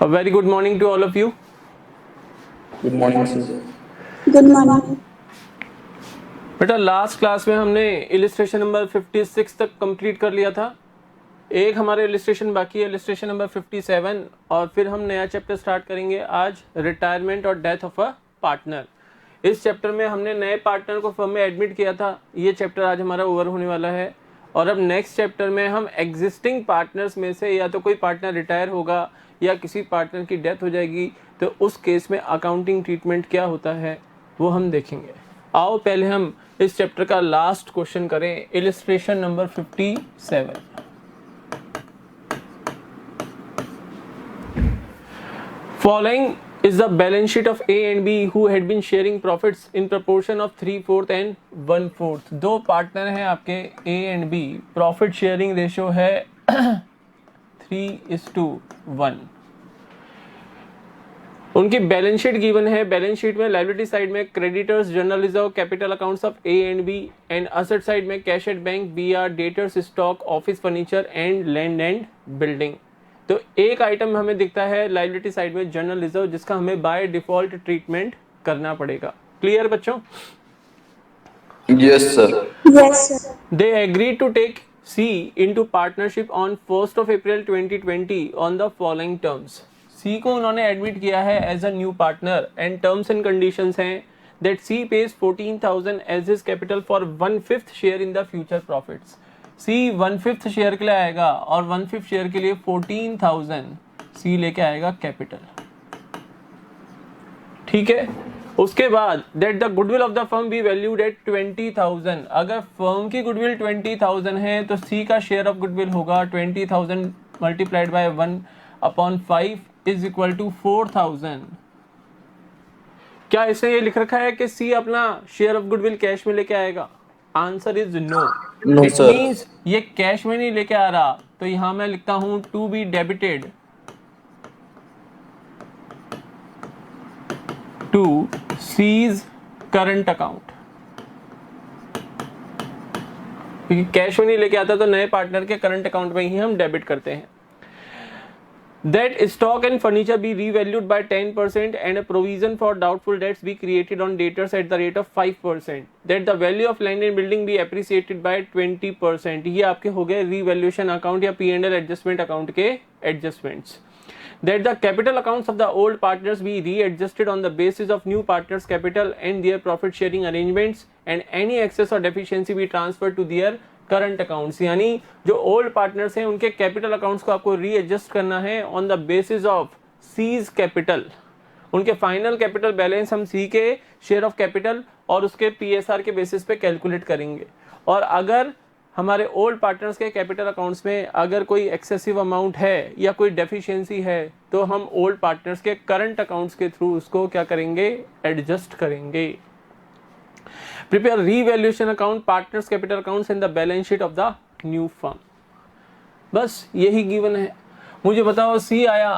A very good morning to all of you. Good morning sir. Good morning. बेटा last class में हमने illustration number 56 तक complete कर लिया था। एक हमारे इलिस्ट्रेशन बाकी है, इलिस्ट्रेशन नंबर 57, और फिर हम नया चैप्टर स्टार्ट करेंगे आज, रिटायरमेंट और डेथ ऑफ अ पार्टनर। इस चैप्टर में हमने नए पार्टनर को फर्म में एडमिट किया था। ये चैप्टर आज हमारा ओवर होने वाला है। और अब नेक्स्ट चैप्टर में हम एग्जिस्टिंग पार्टनर्स में से या तो कोई पार्टनर रिटायर होगा या किसी पार्टनर की डेथ हो जाएगी, तो उस केस में अकाउंटिंग ट्रीटमेंट क्या होता है वो हम देखेंगे। आओ पहले हम इस चैप्टर का लास्ट क्वेश्चन करें, illustration number 57। Following is the balance sheet of A and B who had been sharing profits in proportion of 3/4 and 1/4। दो पार्टनर हैं आपके A and B, profit sharing ratio है 3:1। उनकी बैलेंस शीट गिवन है। Balance sheet में liability side में creditors, general reserve, capital accounts of A and B, and asset side में cash at bank, BR, debtors, stock, office furniture and land and building. तो एक item हमें दिखता है liability side में general reserve, जिसका हमें बाय डिफॉल्ट ट्रीटमेंट करना पड़ेगा। क्लियर बच्चों? Yes sir. Yes sir. They agreed to take C into partnership on 1st of April 2020 on the following terms। C को उन्होंने एडमिट किया है as a new partner, and terms and conditions हैं that C pays 14,000 as his capital for 1/5 share in the future profits. C 1/5 share के लिए आएगा और 1/5 share के लिए 14,000 C लेके आएगा कैपिटल। ठीक है। उसके बाद that the goodwill of the firm be valued at 20,000। अगर फर्म की गुडविल 20,000 है तो सी का शेयर ऑफ गुडविल होगा 20,000 multiplied by 1/5 is equal to 4,000। क्या इसने ये लिख रखा है कि सी अपना शेयर ऑफ गुडविल कैश में लेके आएगा? Answer is no. No it sir. Means ये कैश में नहीं लेके आ रहा, तो यहां मैं लिखता हूं to be debited to C's current account. क्योंकि कैश में नहीं लेके आता तो नए पार्टनर के करंट अकाउंट में ही हम डेबिट करते हैं। That stock and furniture be revalued by 10% and a provision for doubtful debts be created on debtors at the rate of 5%। That the value of land and building be appreciated by 20%। ये आपके हो गए revaluation account या P&L adjustment account के adjustments। That the capital accounts of the old partners be readjusted on the basis of new partners' capital and their profit sharing arrangements, and any excess or deficiency be transferred to their current accounts. यानी जो old partners हैं उनके capital accounts को आपको readjust करना है on the basis of seize capital. उनके final capital balance हम सी के शेयर ऑफ कैपिटल और उसके पीएसआर के बेसिस पे कैलकुलेट करेंगे। और अगर हमारे ओल्ड पार्टनर्स के कैपिटल अकाउंट्स में अगर कोई एक्सेसिव अमाउंट है या कोई डेफिशिएंसी है, तो हम ओल्ड पार्टनर्स के करंट अकाउंट्स के थ्रू उसको क्या करेंगे? एडजस्ट करेंगे। Prepare revaluation account, partners capital accounts and the balance sheet of the new firm। बस यही गिवन है। मुझे बताओ सी आया,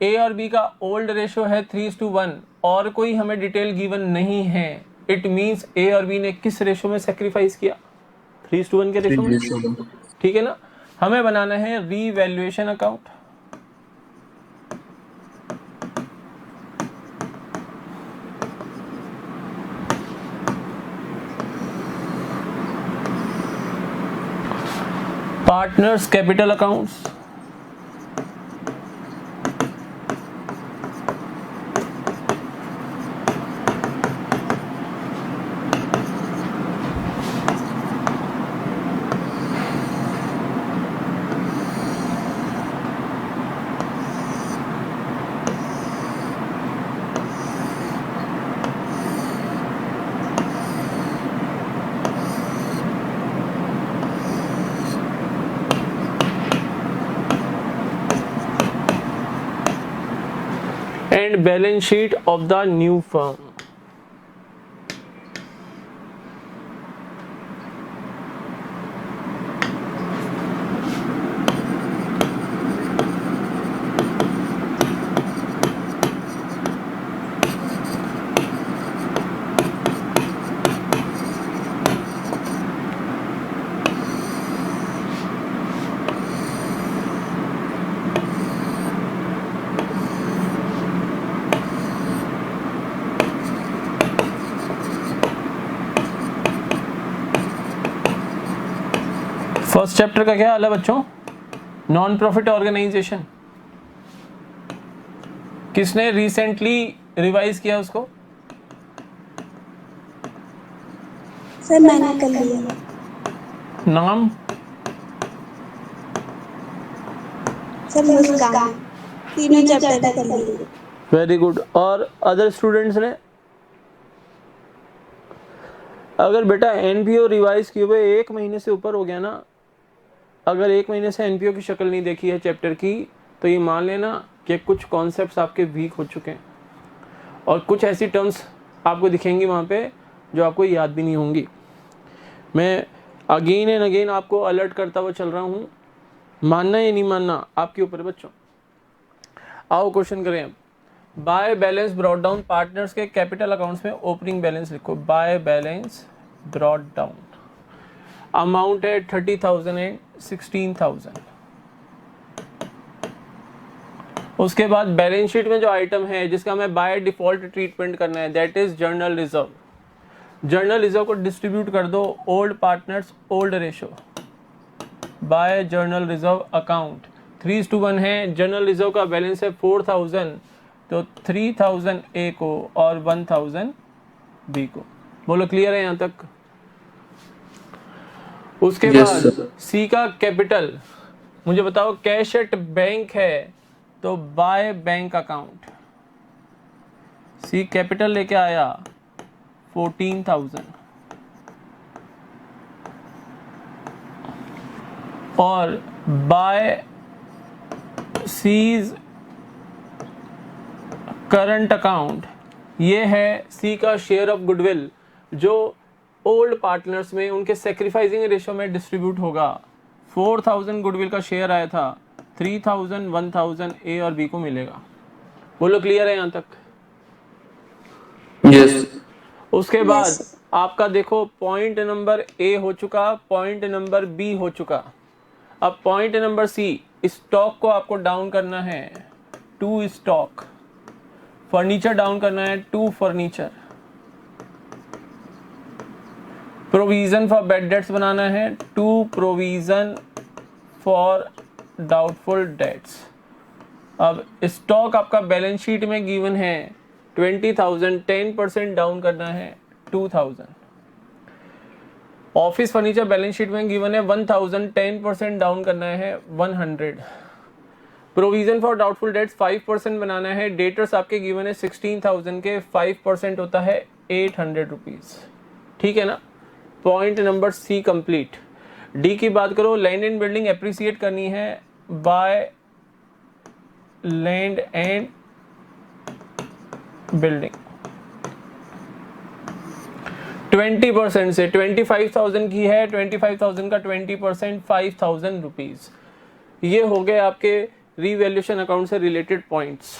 ए और बी का ओल्ड रेशियो है 3:1 और कोई हमें डिटेल गिवन नहीं है। इट मींस ए और बी ने किस रेशियो में सेक्रीफाइस किया? 3:1 के रेशियो में। ठीक है ना। हमें बनाना है revaluation account. Partners capital accounts, and balance sheet of the new firm। First chapter का क्या हाल है बच्चों? Non profit organisation. किसने रिसेंटली रिवाइज किया उसको? सर मैंने कर लिया। नाम? सर मुस्कान। तीनों चैप्टर का कर लिया। Very good. और अदर स्टूडेंट्स ने? अगर बेटा एनपीओ रिवाइज किए हुए 1 महीने से ऊपर हो गया ना, अगर 1 महीने से एनपीओ की शक्ल नहीं देखी है चैप्टर की, तो ये मान लेना कि कुछ कॉन्सेप्ट्स आपके वीक हो चुके हैं और कुछ ऐसी टर्म्स आपको दिखेंगी वहाँ पे जो आपको याद भी नहीं होंगी। मैं अगेन एंड अगेन आपको अलर्ट करता हुआ चल रहा हूँ, मानना या नहीं मानना आपके ऊपर है बच्चों। आओ क्वेश्चन करें अब। By balance brought down partners के कैपिटल अकाउंट्स में ओपनिंग बैलेंस लिखो। By balance brought down, amount है 30,000 एंड 16,000। उसके बाद बैलेंस शीट में जो आइटम है जिसका हमें बाय डिफॉल्ट ट्रीटमेंट करना है, that is journal reserve. Journal reserve को डिस्ट्रीब्यूट कर दो old partners old ratio by journal reserve account. 3:1 है। जर्नल रिजर्व का बैलेंस है 4,000, तो 3,000 ए को और 1,000 बी को। बोलो क्लियर है यहाँ तक? उसके Yes, बाद sir. सी का कैपिटल, मुझे बताओ कैश एट बैंक है तो by bank account. C capital लेके आया 14,000 और बाय सीज करंट अकाउंट, ये है सी का शेयर ऑफ गुडविल जो ओल्ड पार्टनर्स में उनके सेक्रीफाइसिंग रेशो में डिस्ट्रीब्यूट होगा। 4,000 गुडविल का शेयर आया था, 3,000 1,000 ए और बी को मिलेगा। बोलो क्लियर है यहाँ तक? Yes. उसके बाद Yes. आपका देखो पॉइंट नंबर ए हो चुका, पॉइंट नंबर बी हो चुका। अब पॉइंट नंबर सी, स्टॉक को आपको डाउन करना है टू स्टॉक, फर्नीचर डाउन करना है to furniture, provision for bad debts बनाना है to provision for doubtful debts. अब स्टॉक आपका बैलेंस शीट में गिवन है 20,000, 10% डाउन करना है 2,000। ऑफिस फर्नीचर बैलेंस शीट में गिवन है 1,000, 10% डाउन करना है 100। प्रोविजन फॉर डाउटफुल डेट्स 5% बनाना है। डेटर्स आपके गिवन है 16,000 के, 5% होता है 800 रुपीज। ठीक है ना? Point number C complete. D की बात करो, लैंड एंड बिल्डिंग एप्रिसिएट करनी है बाय लैंड एंड बिल्डिंग 20% से। 25,000 की है, 25,000 का 20% 5,000 रुपीज। ये हो गए आपके रीवैल्यूएशन अकाउंट से रिलेटेड पॉइंट्स।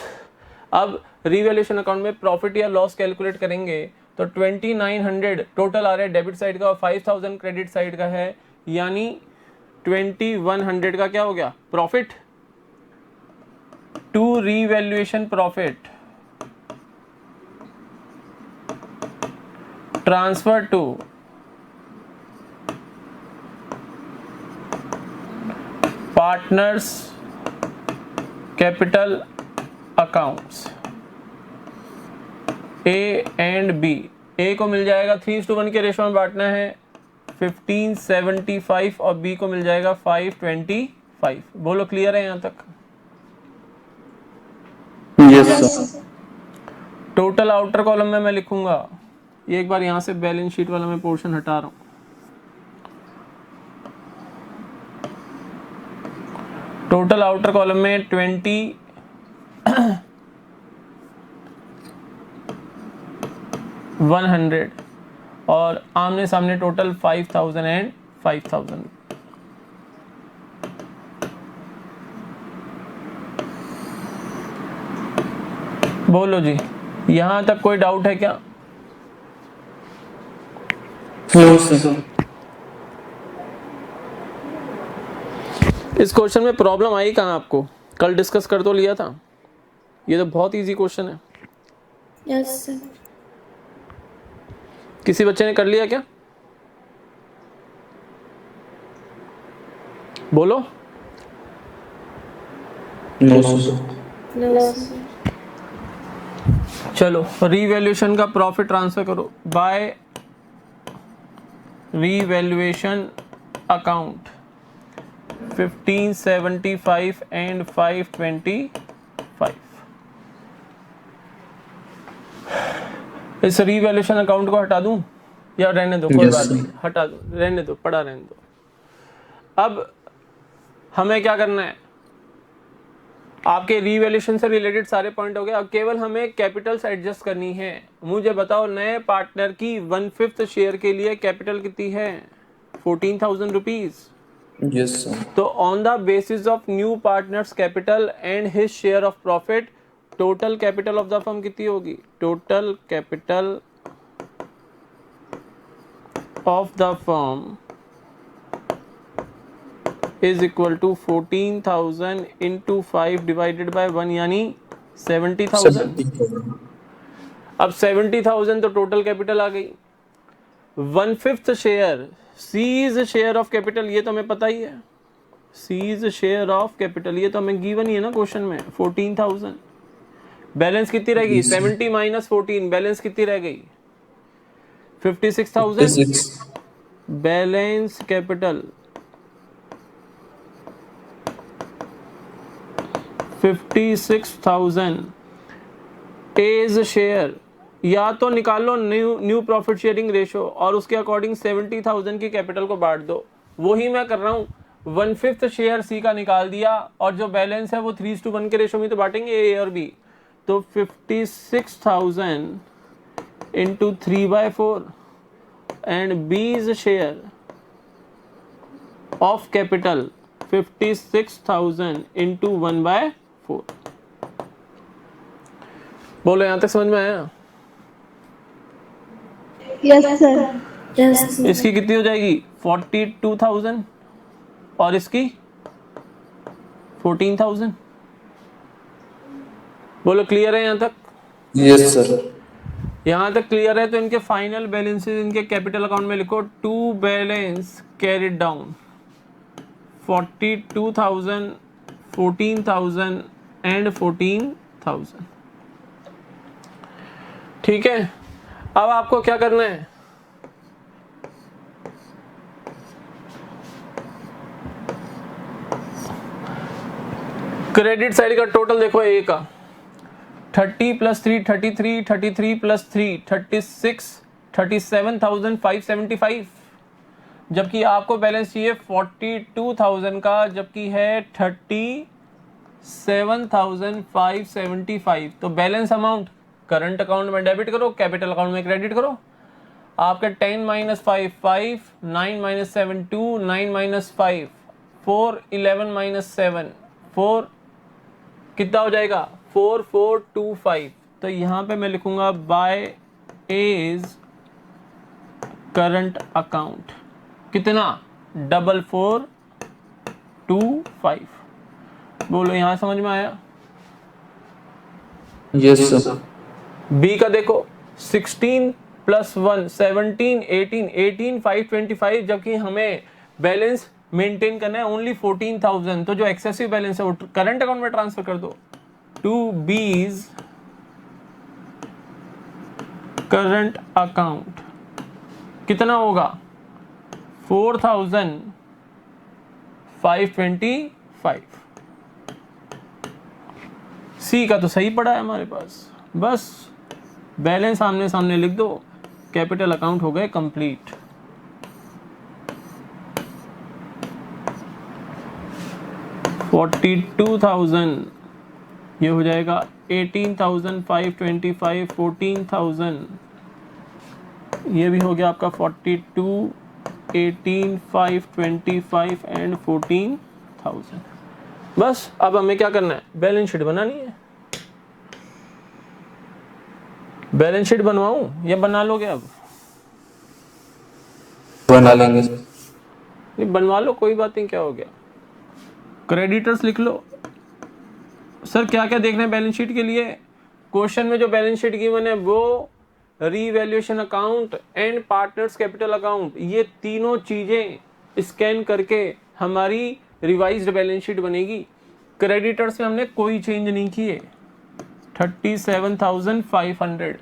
अब रीवैल्यूएशन अकाउंट में प्रॉफिट या लॉस कैलकुलेट करेंगे तो 2,900 टोटल आ रहा है डेबिट साइड का और 5,000 क्रेडिट साइड का है, यानी 2,100 का क्या हो गया? Profit to revaluation profit transfer to partners capital accounts A and B. A को मिल जाएगा 3:1 के रेशो में बांटना है 1575 और बी को मिल जाएगा 525। बोलो क्लियर है यहाँ तक? Yes, Yes, sir. sir. Total outer column में मैं लिखूंगा, ये एक बार यहाँ से बैलेंस शीट वाला मैं पोर्शन हटा रहा हूँ। टोटल आउटर कॉलम में 2,100 और आमने सामने टोटल 5,000 एंड 5,000। बोलो जी, यहां तक कोई डाउट है क्या? No, sir. इस क्वेश्चन में प्रॉब्लम आई कहाँ आपको? कल डिस्कस कर तो लिया था, ये तो बहुत इजी क्वेश्चन है। Yes, sir. किसी बच्चे ने कर लिया क्या? बोलो। No sir. नो चलो रीवैल्यूएशन का प्रॉफिट ट्रांसफर करो बाय रीवैल्यूएशन अकाउंट 1575 एंड 525। इस रीवैल्यूएशन अकाउंट को हटा दूं या रहने दो? कोई Yes, बात sir. नहीं, हटा दो, रहने दो, पड़ा रहने दो। अब हमें क्या करना है, आपके रीवैल्यूएशन से रिलेटेड सारे पॉइंट हो गए। अब केवल हमें कैपिटल्स एडजस्ट करनी है। मुझे बताओ नए पार्टनर की 1/5 शेयर के लिए कैपिटल कितनी है? 14,000 रुपीज। Yes, sir. तो on the basis of new partners capital and his share of profit, total capital of the firm कितनी होगी? Total capital of the firm is equal to 14,000 into 5 divided by 1 यानी 70,000। 70,000. अब 70,000 तो total capital आ गई। 1/5 share, C's share of capital, ये तो हमें पता ही है। सीज शेयर ऑफ कैपिटल ये तो हमें गिवन ही है ना क्वेश्चन में, 14,000। बैलेंस कितनी रहेगी? 70 माइनस 14, बैलेंस कितनी रह गई? 56,000। 56. बैलेंस कैपिटल 56,000 एज शेयर, या तो निकालो न्यू प्रॉफिट शेयरिंग रेशो और उसके अकॉर्डिंग 70,000 की कैपिटल को बांट दो। वही मैं कर रहा हूँ। 1/5 शेयर सी का निकाल दिया और जो बैलेंस है वो 3:1 के रेशो में तो बांटेंगे ए और बी। तो 56,000 इंटू 3/4 एंड बीज शेयर ऑफ कैपिटल 56,000 इंटू 1/4। बोलो यहां तक समझ में आया? Yes sir. यस इसकी कितनी हो जाएगी? 42,000 और इसकी 14,000। बोलो क्लियर है यहां तक? Yes, sir. यहां तक क्लियर है तो इनके फाइनल बैलेंसेस इनके कैपिटल अकाउंट में लिखो। To balance carried down 42,000, 14,000 and 14,000। ठीक है, अब आपको क्या करना है? क्रेडिट साइड का टोटल देखो ए का 30 + 3 33, 33 + 3 36, 37,575, जबकि आपको बैलेंस चाहिए 42,000 का, जबकि है 37,575। तो बैलेंस अमाउंट करंट अकाउंट में डेबिट करो, कैपिटल अकाउंट में क्रेडिट करो। आपके 10 - 5 5, 9 - 7 2, 9 - 5 4, 11 - 7 4, कितना हो जाएगा? 4425। तो यहां पे मैं लिखूंगा बाय एज करंट अकाउंट कितना? 4425। बोलो यहां समझ में आया? Yes, sir. बी का देखो 16 + 1 17, 18 18 525, जबकि हमें बैलेंस मेंटेन करना है ओनली 14,000। तो जो एक्सेसिव बैलेंस है वो करंट अकाउंट में ट्रांसफर कर दो। टू बीज करंट अकाउंट कितना होगा? 4,525। सी का तो सही पड़ा है हमारे पास, बस बैलेंस आमने सामने लिख दो, कैपिटल अकाउंट हो गए कंप्लीट। $42,000 ये हो जाएगा 18,525, 14,000 ये भी हो गया आपका 42, 18,525 एंड 14,000। बस अब हमें क्या करना है? बैलेंस शीट बनानी है। बैलेंस शीट बनवाऊं या बना लोगे? अब बना लेंगे। नहीं बनवा लो, कोई बात नहीं, क्या हो गया? क्रेडिटर्स लिख लो। सर क्या क्या देखना है बैलेंस शीट के लिए? क्वेश्चन में जो बैलेंस शीट गिवन है वो revaluation account and partners capital account, ये तीनों चीजें स्कैन करके हमारी रिवाइज्ड बैलेंस शीट बनेगी। क्रेडिटर्स में हमने कोई चेंज नहीं किए, 37,500।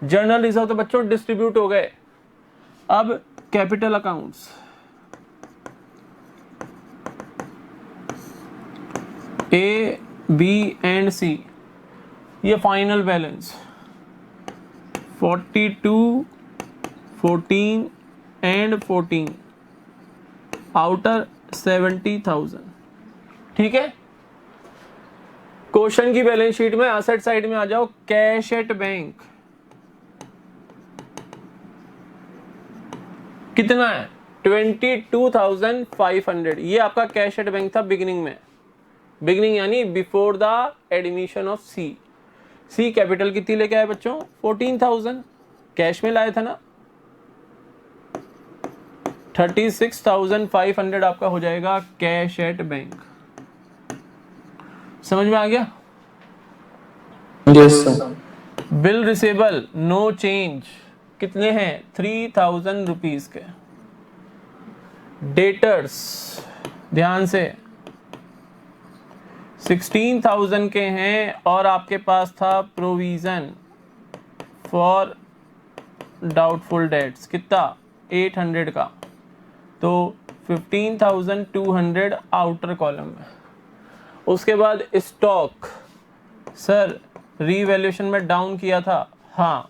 जर्नल रिजर्व तो बच्चों डिस्ट्रीब्यूट हो गए। अब capital accounts, A B and C, ये फाइनल बैलेंस 42, 14 एंड 14, आउटर 70,000। ठीक है। क्वेश्चन की बैलेंस शीट में एसेट साइड में आ जाओ, कैश एट बैंक कितना है, 22,500। ये आपका कैश एट बैंक था बिगिनिंग में, बिगिनिंग यानी before the admission of C. C capital कितनी लेके आए बच्चों, 14,000 कैश में लाया था ना। 36,500 आपका हो जाएगा कैश एट बैंक। समझ में आ गया? Yes sir. Bill receivable no change, कितने हैं, 3,000 रुपीज के। डेटर्स ध्यान से 16,000 के हैं, और आपके पास था प्रोविजन फॉर डाउटफुल डेट्स कितना, 800 का, तो 15,200 आउटर कॉलम में। उसके बाद स्टॉक, सर रीवैल्यूएशन में डाउन किया था, हाँ,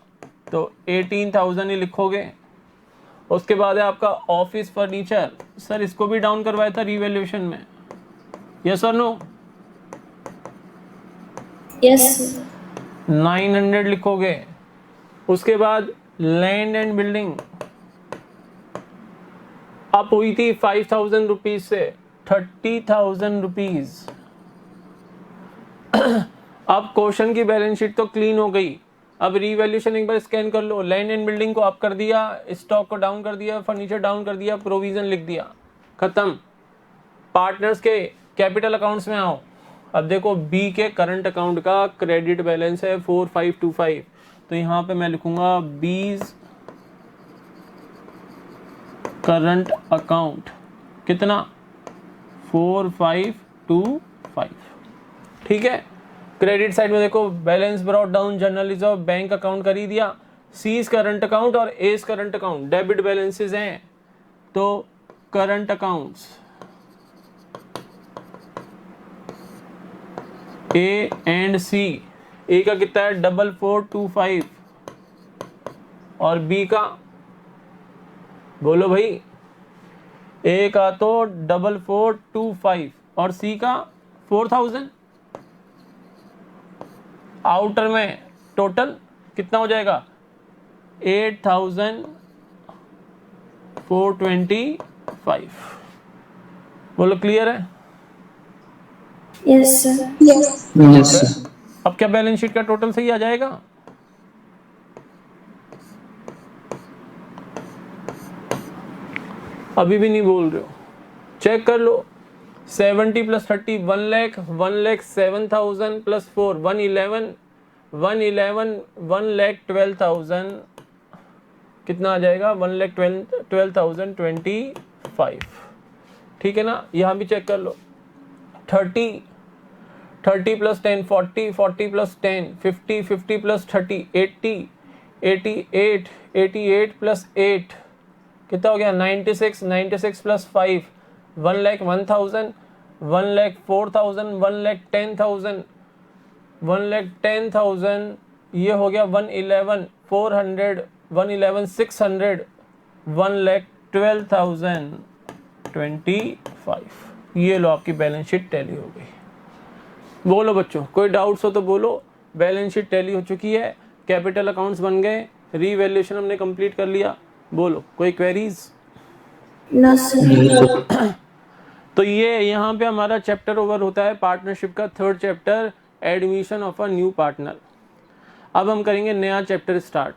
तो 18,000 ही लिखोगे। उसके बाद है आपका ऑफिस फर्नीचर, सर इसको भी डाउन करवाया था रीवैल्यूएशन में, यस और नो? यस 900 लिखोगे। उसके बाद लैंड एंड बिल्डिंग अप हुई थी 5,000 रुपीज से 30,000 रुपीज। अब क्वेश्चन की बैलेंस शीट तो क्लीन हो गई। अब रीवैल्यूएशन एक बार स्कैन कर लो, लैंड एंड बिल्डिंग को अप कर दिया, स्टॉक को डाउन कर दिया, फर्नीचर डाउन कर दिया, प्रोविजन लिख दिया, खत्म। पार्टनर्स के कैपिटल अकाउंट्स में आओ। अब देखो बी के करंट अकाउंट का क्रेडिट बैलेंस है 4525, तो यहाँ पे मैं लिखूंगा बीज करंट अकाउंट कितना, 4525। ठीक है। क्रेडिट साइड में देखो balance brought down, journal reserve, bank account कर ही दिया। सीज करंट अकाउंट और S current account debit balances हैं, तो करंट अकाउंट्स ए एंड सी, ए का कितना है 4425 और बी का, बोलो भाई, ए का तो 4425 और सी का 4000। आउटर में टोटल कितना हो जाएगा 8,425। बोलो क्लियर है? Yes sir. Yes sir. अब क्या बैलेंस शीट का टोटल सही आ जाएगा? अभी भी नहीं बोल रहे हो, चेक कर लो। 70 + 30 1 लाख, 1,07,000 + 4 111, 1,12,000 कितना आ जाएगा 1,12,025। ठीक है ना। यहाँ भी चेक कर लो। 30 + 10 40, 40 + 10 50, 50 + 30 80, 88 + 8 कितना हो गया 96, 96 + 5 1,01,000, 1,04,000, 1,10,000, 1,10,000, ये हो गया 111,400, 111,600, 1,12,025। ये लो आपकी बैलेंस शीट टैली हो गई। बोलो बच्चों, कोई डाउट्स हो तो बोलो। बैलेंस शीट टैली हो चुकी है, कैपिटल अकाउंट्स बन गए, रीवैल्यूएशन हमने कंप्लीट कर लिया। बोलो कोई क्वेरीज? No sir. तो ये यहाँ पे हमारा चैप्टर ओवर होता है पार्टनरशिप का, 3rd chapter, admission of a new partner. अब हम करेंगे नया चैप्टर स्टार्ट।